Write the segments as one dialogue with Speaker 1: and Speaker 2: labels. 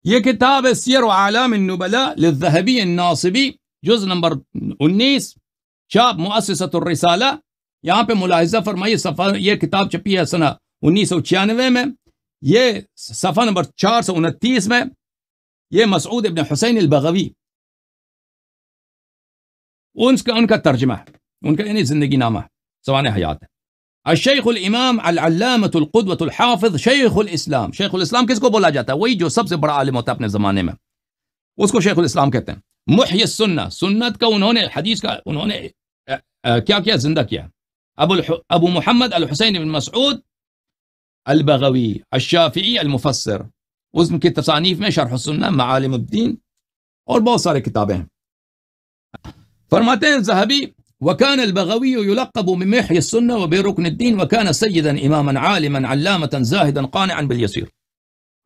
Speaker 1: یہ کتاب ہے سیر و اعلام النبلاء للذہبی الناصبی، جز نمبر 19، چاپ مؤسسۃ الرسالہ۔ یہاں پہ ملاحظہ فرمائیے، صفحہ، یہ کتاب چھپی ہے سنہ 1996 میں، یہ صفحہ نمبر 429 میں۔ یہ مسعود ابن حسین البغوی، ان کا ترجمہ ہے، ان کا یعنی زندگی نامہ ہے، سوانح حیات ہے۔ الشیخ الامام العلامۃ القدوۃ الحافظ شیخ الاسلام۔ شیخ الاسلام کس کو بولا جاتا ہے؟ وہی جو سب سے بڑا عالم ہوتا ہے اپنے زمانے میں، اس کو شیخ الاسلام کہتے ہیں۔ محی السنہ، سنت کا انہوں نے، حدیث کا انہوں نے کیا کیا؟ زندہ کیا۔ ابو محمد الحسین بن مسعود البغوی الشافعی المفسر، اس کی تصانیف میں شرح السنہ، معالم الدین اور بہت سارے کتابیں ہیں۔ فرماتے ہیں ذہبی، وكان البغوي يلقب بمحيي السنة وبركن الدين وكان سيدا إماما عالما علامة زاهدا قانعا باليسير۔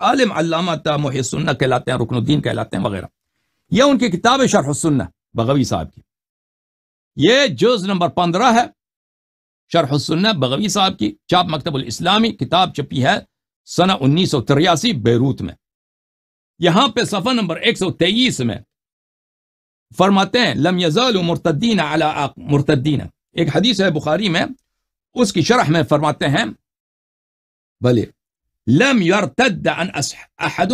Speaker 1: عالم، علامہ تھا، محیی السنہ کہلاتے ہیں، رکن الدین کہلاتے ہیں وغیرہ۔ یہ ان کی کتاب ہے شرح السنہ بغوی صاحب کی، یہ جز نمبر 15 ہے، شرح السنہ بغوی صاحب کی، چاپ مکتب الاسلامی، کتاب چھپی ہے سنہ 1983 بیروت میں۔ یہاں پہ صفحہ نمبر 123 میں فرماتے ہیں لم یزالوا مرتدین علی مرتدین، ایک حدیث ہے بخاری میں، اس کی شرح میں فرماتے ہیں بلے لم یرتد عن احد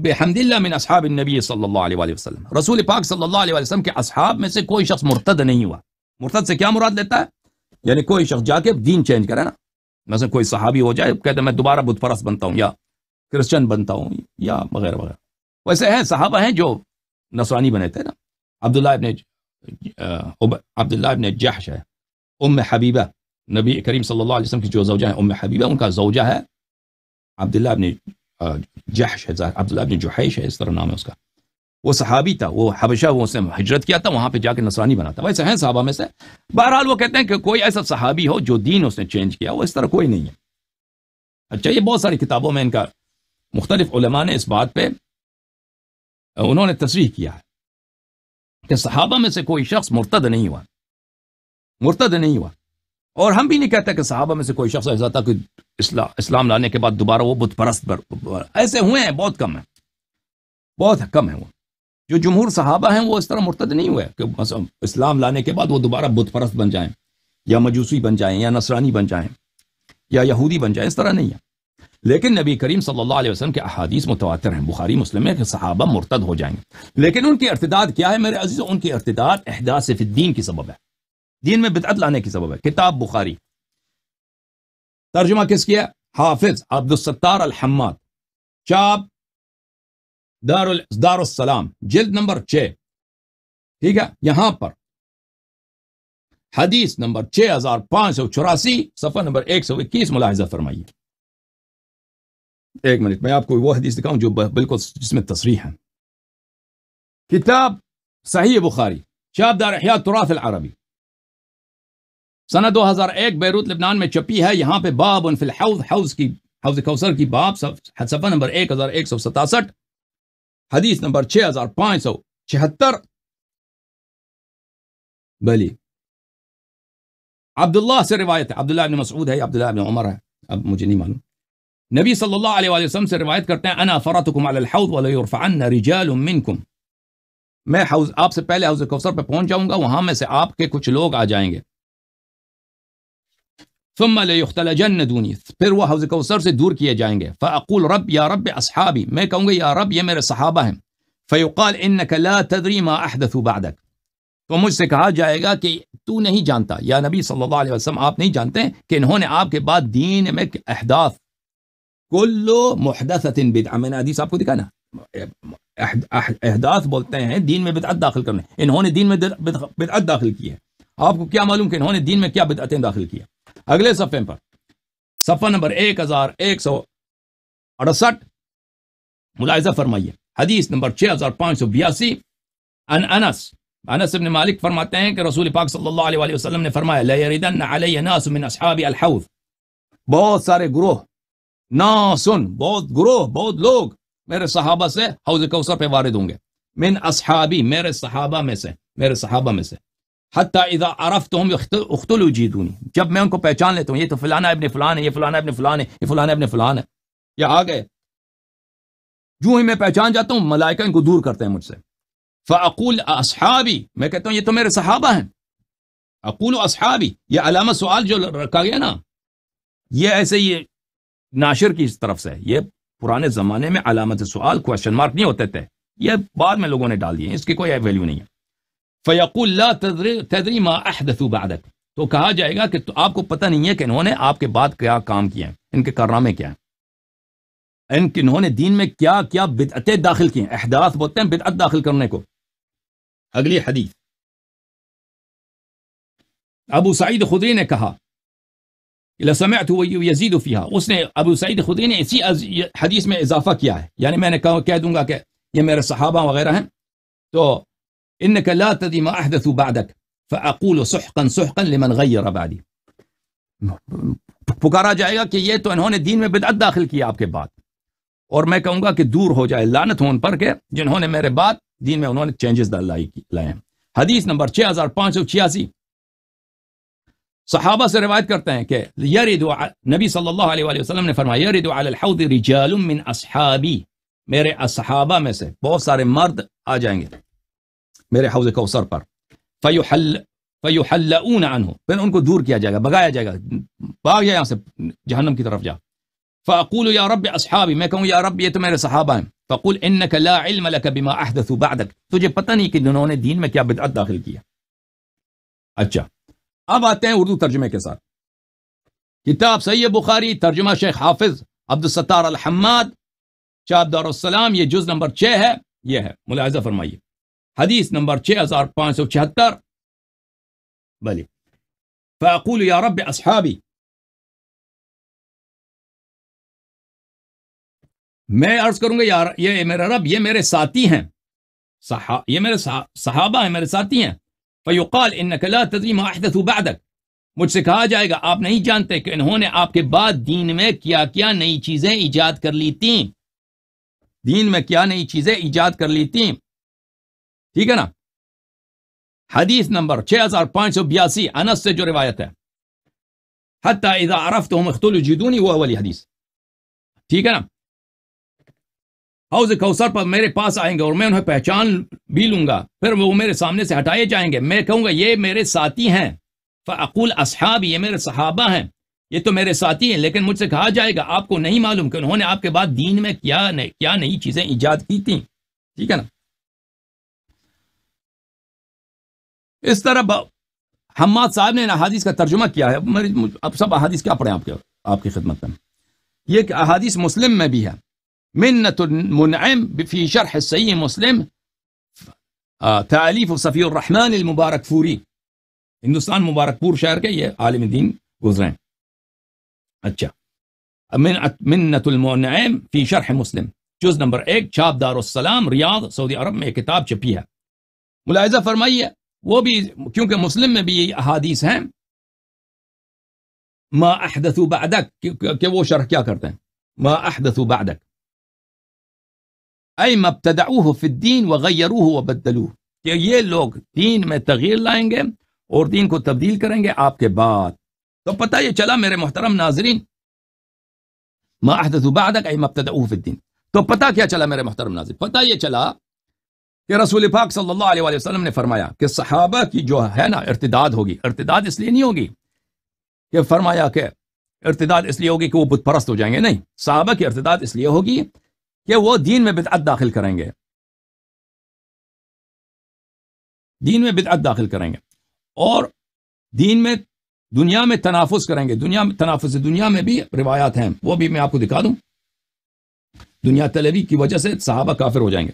Speaker 1: بحمد اللہ من اصحاب النبی صلی اللہ علیہ وآلہ وسلم، رسول پاک صلی اللہ علیہ وآلہ وسلم کے اصحاب میں سے کوئی شخص مرتد نہیں ہوا۔ مرتد سے کیا مراد لیتا ہے؟ یعنی کوئی شخص جا کے دین چینج کرے نا، مثلا کوئی صحابی ہو جائے کہتے ہیں میں دوبارہ بت پرست بنتا ہوں یا کرسچن بنتا ہوں یا وغیرہ وغیرہ۔ ویسے ہیں صحابہ ہیں جو نصرانی بنے تھے نا، عبداللہ ابن جحش ہے، ام حبیبہ، نبی کریم صلی اللہ علیہ وسلم کی جو زوجہ ہے ام حبیبہ، ان کا زوجہ ہے عبداللہ ابن جحش ہے، عبداللہ ابن جحیش ہے، اس طرح نام ہے اس کا۔ وہ صحابی تھا، وہ حبشہ، وہ اس نے ہجرت کیا تھا، وہاں پہ جا کے نصرانی بنا تھا۔ ویسے ہیں صحابہ میں سے، بہرحال وہ کہتے ہیں کہ کوئی ایسا صحابی ہو جو دین اس نے چینج کیا، وہ اس طرح کوئی نہیں ہے۔ اچھا، یہ بہت ساری کتابوں میں ان کا مختلف علماء نے اس بات پہ انہوں نے تصریح کیا ہے کہ صحابہ میں سے کوئی شخص مرتد نہیں ہوا، مرتد نہیں ہوا۔ اور ہم بھی نہیں کہتے کہ صحابہ میں سے کوئی شخص ایسا تھا کہ اسلام لانے کے بعد دوبارہ وہ بت پرست ایسے ہوئے ہیں، بہت کم ہیں، بہت کم ہیں۔ وہ جو جمہور صحابہ ہیں وہ اس طرح مرتد نہیں ہوئے کہ اسلام لانے کے بعد وہ دوبارہ بت پرست بن جائیں یا مجوسی بن جائیں یا نصرانی بن جائیں یا یہودی بن جائیں، اس طرح نہیں ہے۔ لیکن نبی کریم صلی اللہ علیہ وسلم کے احادیث متواتر ہیں، بخاری مسلم میں، کہ صحابہ مرتد ہو جائیں گے۔ لیکن ان کی ارتداد کیا ہے میرے عزیزو؟ ان کی ارتداد احداث فی الدین کی سبب ہے، دین میں بدعت لانے کی سبب ہے۔ کتاب بخاری، ترجمہ کس کیا؟ حافظ عبد الستار الحماد، چاپ دار السلام، جلد نمبر 6، ٹھیک ہے۔ یہاں پر حدیث نمبر 6584، صفحہ نمبر 121 ملاحظہ فرمائیے۔ ایک منٹ میں آپ کو وہ حدیث دکھاؤں جو بالکل جس میں تصریح ہے۔ کتاب صحیح بخاری، چاپ دار احیاء تراث العربی، سنہ 2001 بیروت لبنان میں چھپی ہے۔ یہاں پہ باب فی الحوض، حوض کوثر کی باب، صفحہ نمبر 1167، حدیث نمبر 6576۔ بلی عبداللہ سے روایت ہے، عبداللہ ابن مسعود ہے یا عبداللہ ابن عمر ہے، اب مجھے نہیں معلوم۔ نبی صلی اللہ علیہ وآلہ وسلم سے روایت کرتے ہیں انا فرطکم علی الحوض ولیرفعن رجال منکم، میں حوض، آپ سے پہلے حوض کوثر پہ پہنچ جاؤں گا، وہاں میں سے آپ کے کچھ لوگ آ جائیں گے۔ ثم لیختلجن دونی، پھر وہ حوض کوثر سے دور کیے جائیں گے۔ فاقول رب یا رب اصحابی، میں کہوں گا یا رب یہ میرے صحابہ ہیں۔ فیقال انک لا تدری ما احدثوا بعدک، تو مجھ سے کہا جائے گا کہ تو نہیں جانتا یا نبی صلی اللہ علیہ وسلم آپ نہیں جانتے کہ انہوں نے آپ کے بعد دین میں احداث، کل محدثۃ بدعہ، میں نے حدیث آپ کو دکھا نا، احداث بولتے ہیں دین میں بدعت داخل کرنے، انہوں نے دین میں بدعت داخل کی ہے۔ آپ کو کیا معلوم کہ انہوں نے دین میں کیا بدعتیں داخل کی ہے؟ اگلے صفحے پر، صفحہ نمبر 1168، ملاحظہ فرمائیے، حدیث نمبر 6582، انس بن مالک فرماتے ہیں کہ رسول پاک صلی اللہ علیہ وآلہ وسلم نے فرمایا لَيَرِدَنَّ عَلَيَّ نَاسٌ مِّنْ أَصْحَابِ الْحَوْضِ، بہت سارے گروہ، ناسن بہت گروہ، بہت لوگ میرے صحابہ سے حوض کوثر پہ وارد ہوں گے، من اصحابی، میرے صحابہ میں سے، میرے صحابہ میں سے، حتی اذا عرفتہم اختلوا جیدونی، جب میں ان کو پہچان لیتا ہوں، یہ تو فلانا ابن فلان ہے، یہ فلانا ابن فلان ہے، یہ فلانا ابن فلان ہے، یہ آ گئے جو ہی میں پہچان جاتا ہوں ملائکہ ان کو دور کرتے ہیں مجھ سے. فاقول اصحابی، میں کہتا ہوں یہ تو میرے صحابہ ہیں. اقول اصحابی، یہ علامت سوال جو رکھا گیا نا، یہ ایسے یہ ناشر کی طرف سے، یہ پرانے زمانے میں علامت سوال کوشچن مارک نہیں ہوتے تھے، یہ بعد میں لوگوں نے ڈال دیے، اس کی کوئی ویلیو نہیں ہے. فیقول لا تدری ما احدث بعدک، تو کہا جائے گا کہ تو آپ کو پتہ نہیں ہے کہ انہوں نے آپ کے بعد کیا کام کیا ہیں، ان کے کارنامے کیا ہیں، انہوں نے دین میں کیا کیا بدعتیں داخل کی ہیں. احداث بولتے ہیں بدعت داخل کرنے کو. اگلی حدیث، ابو سعید خدری نے کہا لسمعت یزید فیہا، اس نے ابو سعید خدری نے اسی حدیث میں اضافہ کیا ہے، یعنی میں نے کہہ دوں گا کہ یہ میرے صحابہ وغیرہ ہیں، تو انک لا تدری ما احدث بعدک فاقول سحقا سحقا لمن غیر بعدی، پکارا جائے گا کہ یہ تو انہوں نے دین میں بدعت داخل کی آپ کے بعد، اور میں کہوں گا کہ دور ہو جائے، لعنت ہو ان پر کہ جنہوں نے میرے بعد دین میں انہوں نے چینجز لائے ہیں. حدیث نمبر 6586، صحابہ سے روایت کرتے ہیں کہ نبی صلی اللہ علیہ وآلہ وسلم نے فرمایا یرد علی الحوض رجال من اصحابی، میرے اصحابہ میں سے بہت سارے مرد آ جائیں گے میرے حوض کوثر پر، فیحلؤون عنہ، پھر ان کو دور کیا جائے گا، بگایا جائے گا، بھاگ جائے یہاں سے جہنم کی طرف جا. فاقول یا رب اصحابی، میں کہوں یا رب یہ تو میرے صحابہ ہیں. فقول انک لا علم لک بما احدث بعدک، تجھے پتہ نہیں کہ انہوں نے دین میں کیا بدعت داخل کیا. اچھا، اب آتے ہیں اردو ترجمے کے ساتھ. کتاب صحیح بخاری، ترجمہ شیخ حافظ عبدالستار الحماد، چاپ دارالسلام، یہ جز نمبر 6 ہے، یہ ہے، ملاحظہ فرمائیے. حدیث نمبر 6576، بلی. فاقول یا رب اصحابی، میں عرض کروں گا یار یہ میرا رب، یہ میرے ساتھی ہیں، یہ میرے صحابہ ہیں، میرے ساتھی ہیں. فیقال انک لا تدری ما احدث بعدک، مجھ سے کہا جائے گا آپ نہیں جانتے کہ انہوں نے آپ کے بعد دین میں کیا کیا نئی چیزیں ایجاد کر لی تھیں، دین میں کیا نئی چیزیں ایجاد کر لی تھیں. ٹھیک ہے نا. حدیث نمبر 6582، انس سے جو روایت ہے، حتی اذا عرفتهم اختلوا جدونی، وہ والی حدیث. ٹھیک ہے نا. حوض کوثر پر میرے پاس آئیں گے اور میں انہیں پہچان بھی لوں گا، پھر وہ میرے سامنے سے ہٹائے جائیں گے، میں کہوں گا یہ میرے ساتھی ہیں. فاقول اصحابی، یہ میرے صحابہ ہیں، یہ تو میرے ساتھی ہیں، لیکن مجھ سے کہا جائے گا آپ کو نہیں معلوم کہ انہوں نے آپ کے بعد دین میں کیا نئی چیزیں ایجاد کی تھیں. ٹھیک ہے نا. اس طرح حماد صاحب نے احادیث کا ترجمہ کیا ہے. اب سب احادیث کیا پڑھیں آپ کی خدمت میں. یہ احادیث مسلم میں بھی ہے. منت المنعم فی شرح صحیح مسلم، تالیف صفی الرحمن المبارک پوری، ہندوستان مبارک پور شہر کے یہ عالم دین گزرے. اچھا، منت المنعم فی شرح مسلم، جز نمبر 1، چھاپ دارالسلام، ریاض، سعودی عرب میں یہ کتاب چھپی ہے. ملاحظہ فرمائیے، وہ بھی کیونکہ مسلم میں بھی یہ احادیث ہیں، ما احدث بعدک، کہ وہ شرح کیا کرتے ہیں، ما احدث بعدک ای مبتدعوه فی الدین وغیروه وبدلوه، کہ یہ لوگ دین میں تغییر لائیں گے اور دین کو تبدیل کریں گے آپ کے بعد. تو پتہ یہ چلا میرے محترم ناظرین، ما احدث بعدک ای مبتدعوه فی الدین، تو پتہ کیا چلا میرے محترم ناظرین؟ پتہ یہ چلا کہ رسول پاک صلی اللہ علیہ وآلہ وسلم نے فرمایا کہ صحابہ کی جو ہے نا ارتداد ہوگی. ارتداد اس لیے نہیں ہوگی کہ فرمایا کہ ارتداد اس لیے ہوگی کہ وہ بت پرست ہو جائیں گے، نہیں، صحابہ کی ارتداد اس لیے ہوگی کہ وہ دین میں بدعت داخل کریں گے، دین میں بدعت داخل کریں گے، اور دین میں دنیا میں تنافس کریں گے. تنافس دنیا میں بھی روایات ہیں، وہ بھی میں آپ کو دکھا دوں. دنیا طلبی کی وجہ سے صحابہ کافر ہو جائیں گے.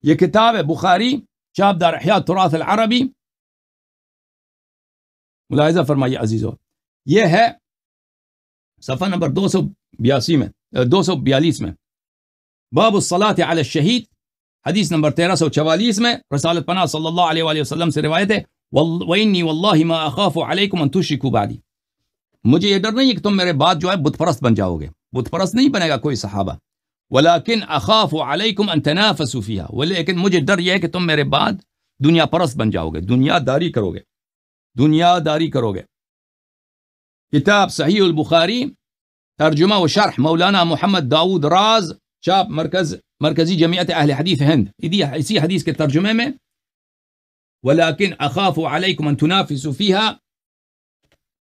Speaker 1: یہ کتاب ہے بخاری، چاپ دار احیاء تراث العربی. ملاحظہ فرمائیے عزیزو، یہ ہے صفحہ نمبر 242 میں 242 میں، باب الصلاۃ علی الشہید، حدیث نمبر 1344 میں رسالت پناہ صلی اللہ علیہ وآلہ وسلم سے روایت ہے، وَإِنِّي وَاللَّهِ مَا أَخَافُ عَلَيْكُمْ أَن تُشْرِكُوا بَعْدِي، مجھے یہ ڈر نہیں ہے کہ تم میرے بعد جو ہے بت پرست بن جاؤ گے. بت پرست نہیں بنے گا کوئی صحابہ. وَلَكِنْ أَخَافُ عَلَيْكُمْ أَن تَنَافَسُوا فِيهَا، لیکن مجھے ڈر یہ ہے کہ تم میرے بعد دنیا پرست بن جاؤ گے، دنیا داری کرو گے، دنیا داری کرو گے. کتاب صحیح البخاری، ترجمہ و شرح مولانا محمد داؤد راز، چاپ مرکزی جمعیت اہل حدیث ہند، اسی حدیث کے ترجمے میں ولیکن اخاف علیکم ان تنافسوا فیہا،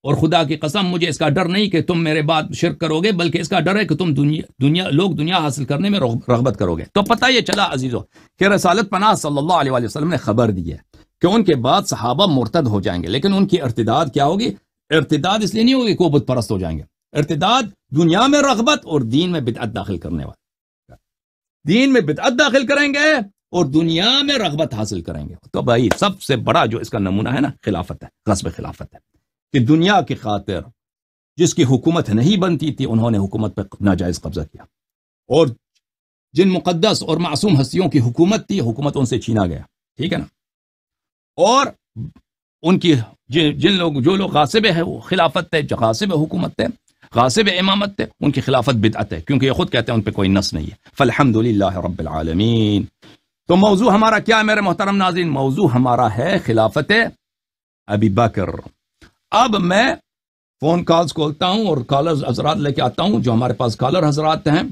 Speaker 1: اور خدا کی قسم مجھے اس کا ڈر نہیں کہ تم میرے بعد شرک کرو گے، بلکہ اس کا ڈر ہے کہ تم دنیا حاصل کرنے میں رغبت کرو گے۔ تو پتہ یہ چلا عزیزو کہ رسالت پناہ صلی اللہ علیہ وآلہ وسلم نے خبر دی ہے کہ ان کے بعد صحابہ مرتد ہو جائیں گے، لیکن ان کی ارتداد کیا ہوگی؟ ارتداد اس لیے نہیں ہوگی کہ وہ بت پرست ہو جائیں گے، ارتداد دنیا میں رغبت اور دین میں بدعت داخل کرنے والا، دین میں بدعت داخل کریں گے اور دنیا میں رغبت حاصل کریں گے۔ تو بھائی سب سے بڑا جو اس کا نمونہ ہے نا، خلافت ہے، غصب خلافت ہے، کہ دنیا کی خاطر جس کی حکومت نہیں بنتی تھی انہوں نے حکومت پہ ناجائز قبضہ کیا، اور جن مقدس اور معصوم ہستیوں کی حکومت تھی حکومت ان سے چھینا گیا، ٹھیک ہے نا، اور ان کی جو لوگ غاصب ہے وہ خلافت ہے، غاصب حکومت ہے، غاصب امامت ہے، ان کی خلافت بدعت ہے، کیونکہ یہ خود کہتے ہیں ان پہ کوئی نص نہیں ہے۔ فالحمدللہ رب العالمین۔ تو موضوع ہمارا کیا ہے میرے محترم ناظرین؟ موضوع ہمارا ہے خلافت ابی بکر۔ اب میں فون کالز کھولتا ہوں اور کالرز حضرات لے کے آتا ہوں، جو ہمارے پاس کالر حضرات ہیں